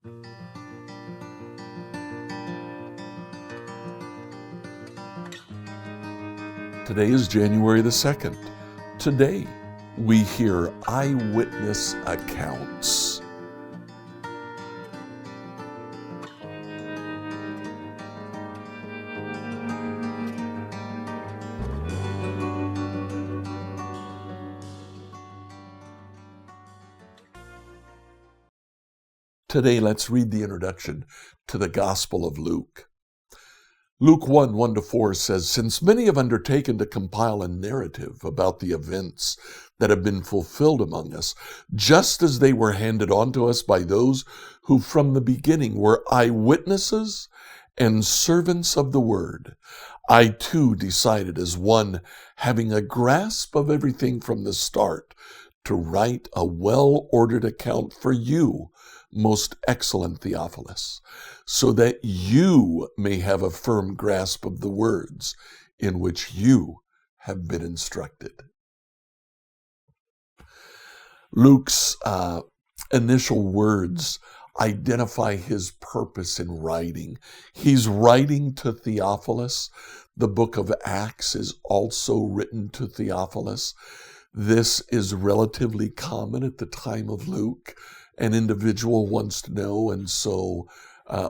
Today is January the 2nd. Today, we hear eyewitness accounts. Today, let's read the introduction to the Gospel of Luke. Luke 1:1-4 says, "Since many have undertaken to compile a narrative about the events that have been fulfilled among us, just as they were handed on to us by those who from the beginning were eyewitnesses and servants of the word, I too decided as one having a grasp of everything from the start to write a well-ordered account for you, most excellent Theophilus, so that you may have a firm grasp of the words in which you have been instructed." Luke's initial words identify his purpose in writing. He's writing to Theophilus. The book of Acts is also written to Theophilus. This is relatively common at the time of Luke. An individual wants to know, and so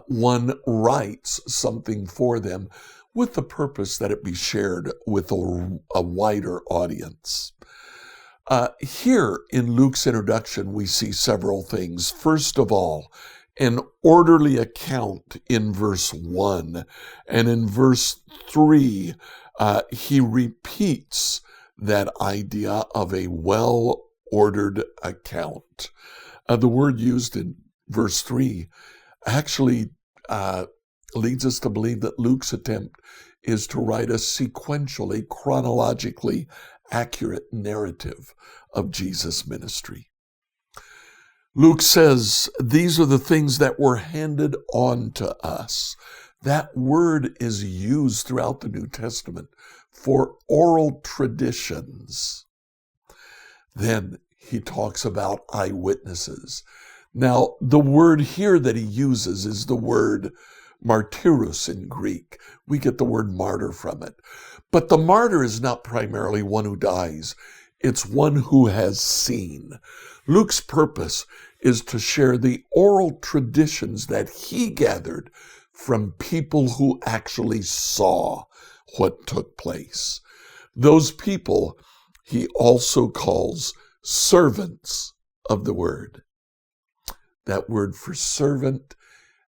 one writes something for them with the purpose that it be shared with a wider audience. Here in Luke's introduction, we see several things. First of all, an orderly account in verse 1. And in verse 3, he repeats that idea of a well-ordered account. The word used in verse 3 actually leads us to believe that Luke's attempt is to write a sequential, a chronologically accurate narrative of Jesus' ministry. Luke says, "These are the things that were handed on to us." That word is used throughout the New Testament for oral traditions. Then he talks about eyewitnesses. Now, the word here that he uses is the word martyrus in Greek. We get the word martyr from it. But the martyr is not primarily one who dies. It's one who has seen. Luke's purpose is to share the oral traditions that he gathered from people who actually saw what took place. Those people he also calls servants of the word. That word for servant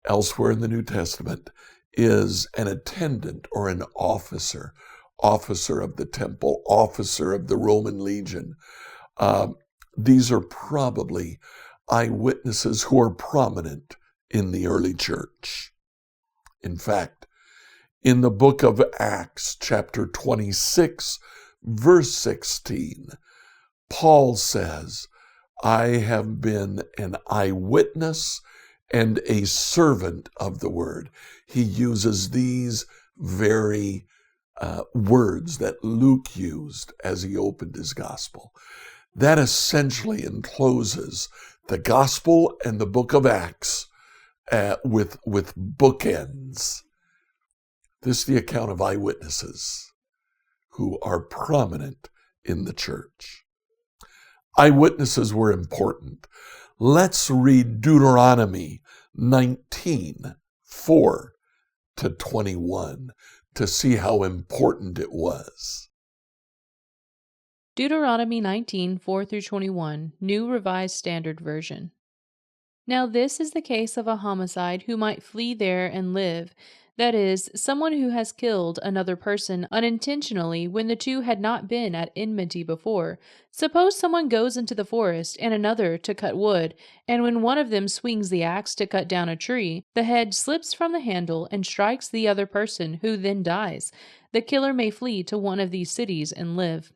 elsewhere in the New Testament is an attendant or an officer, officer of the temple, officer of the Roman legion. These are probably eyewitnesses who are prominent in the early church. In fact, in the book of Acts, chapter 26, verse 16, Paul says, "I have been an eyewitness and a servant of the word." He uses these very words that Luke used as he opened his gospel. That essentially encloses the gospel and the book of Acts with bookends. This is the account of eyewitnesses who are prominent in the church. Eyewitnesses were important. Let's read Deuteronomy 19:4-21 to see how important it was. Deuteronomy 19:4-21, New Revised Standard Version. Now this is the case of a homicide who might flee there and live. That is, someone who has killed another person unintentionally when the two had not been at enmity before. Suppose someone goes into the forest and another to cut wood, and when one of them swings the axe to cut down a tree, the head slips from the handle and strikes the other person, who then dies. The killer may flee to one of these cities and live.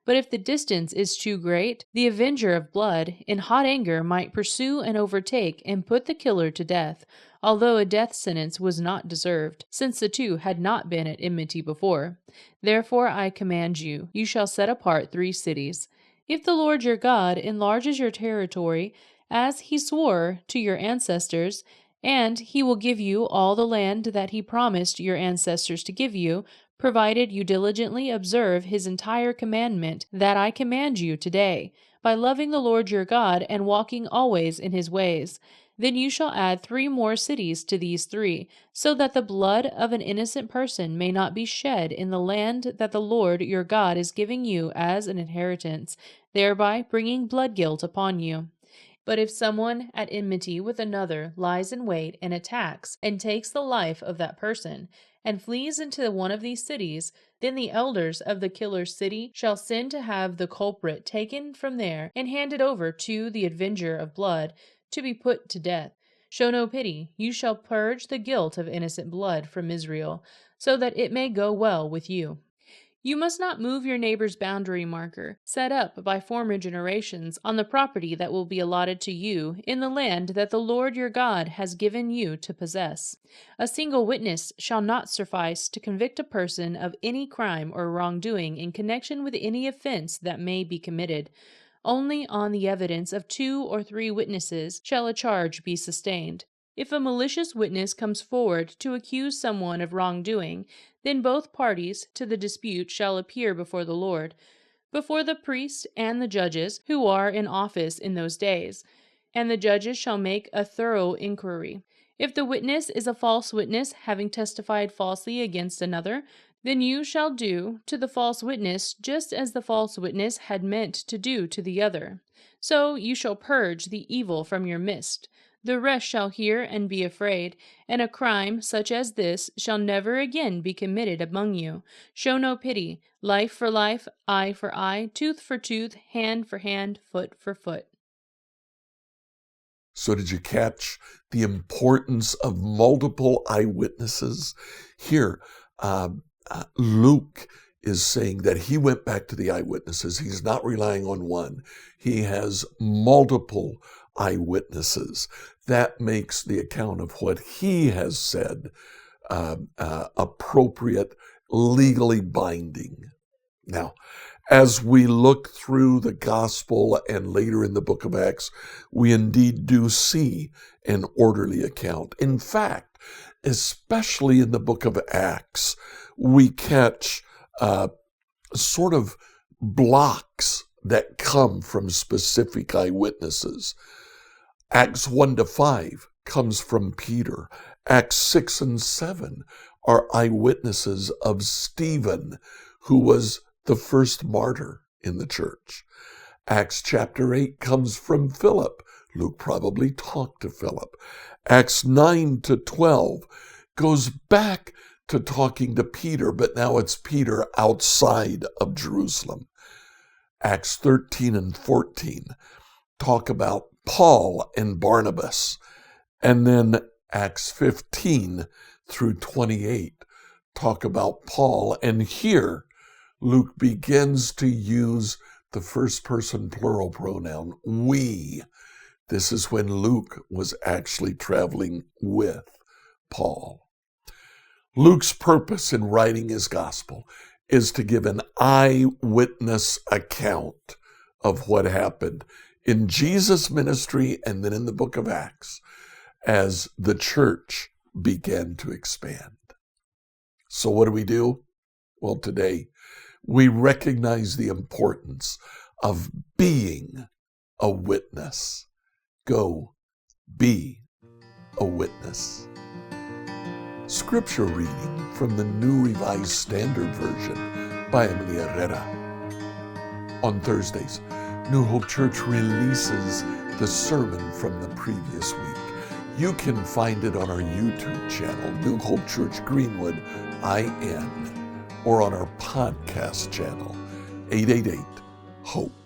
But if the distance is too great, the avenger of blood, in hot anger, might pursue and overtake and put the killer to death, although a death sentence was not deserved, since the two had not been at enmity before. Therefore I command you, you shall set apart 3 cities. If the Lord your God enlarges your territory, as he swore to your ancestors, and he will give you all the land that he promised your ancestors to give you, provided you diligently observe his entire commandment that I command you today, by loving the Lord your God and walking always in his ways. Then you shall add 3 more cities to these 3, so that the blood of an innocent person may not be shed in the land that the Lord your God is giving you as an inheritance, thereby bringing blood guilt upon you. But if someone at enmity with another lies in wait and attacks and takes the life of that person, and flees into one of these cities, then the elders of the killer's city shall send to have the culprit taken from there and handed over to the avenger of blood to be put to death. Show no pity. You shall purge the guilt of innocent blood from Israel, so that it may go well with you. You must not move your neighbor's boundary marker, set up by former generations, on the property that will be allotted to you in the land that the Lord your God has given you to possess. A single witness shall not suffice to convict a person of any crime or wrongdoing in connection with any offense that may be committed. Only on the evidence of 2 or 3 witnesses shall a charge be sustained. If a malicious witness comes forward to accuse someone of wrongdoing, then both parties to the dispute shall appear before the Lord, before the priests and the judges who are in office in those days, and the judges shall make a thorough inquiry. If the witness is a false witness, having testified falsely against another, then you shall do to the false witness just as the false witness had meant to do to the other. So you shall purge the evil from your midst. The rest shall hear and be afraid, and a crime such as this shall never again be committed among you. Show no pity. Life for life, eye for eye, tooth for tooth, hand for hand, foot for foot. So did you catch the importance of multiple eyewitnesses? Here, Luke is saying that he went back to the eyewitnesses. He's not relying on one. He has multiple eyewitnesses. That makes the account of what he has said appropriate, legally binding. Now, as we look through the gospel and later in the book of Acts, we indeed do see an orderly account. In fact, especially in the book of Acts, we catch sort of blocks that come from specific eyewitnesses. Acts 1-5 comes from Peter. Acts 6 and 7 are eyewitnesses of Stephen, who was the first martyr in the church. Acts chapter 8 comes from Philip. Luke probably talked to Philip. Acts 9-12 goes back to talking to Peter, but now it's Peter outside of Jerusalem. Acts 13 and 14 talk about Paul and Barnabas. And then Acts 15-28 talk about Paul. And here, Luke begins to use the first person plural pronoun, we. This is when Luke was actually traveling with Paul. Luke's purpose in writing his gospel is to give an eyewitness account of what happened in Jesus' ministry and then in the book of Acts as the church began to expand. So what do? Well, today we recognize the importance of being a witness. Go be a witness. Scripture reading from the New Revised Standard Version by Emily Herrera. On Thursdays, New Hope Church releases the sermon from the previous week. You can find it on our YouTube channel, New Hope Church Greenwood, IN, or on our podcast channel, 888-HOPE.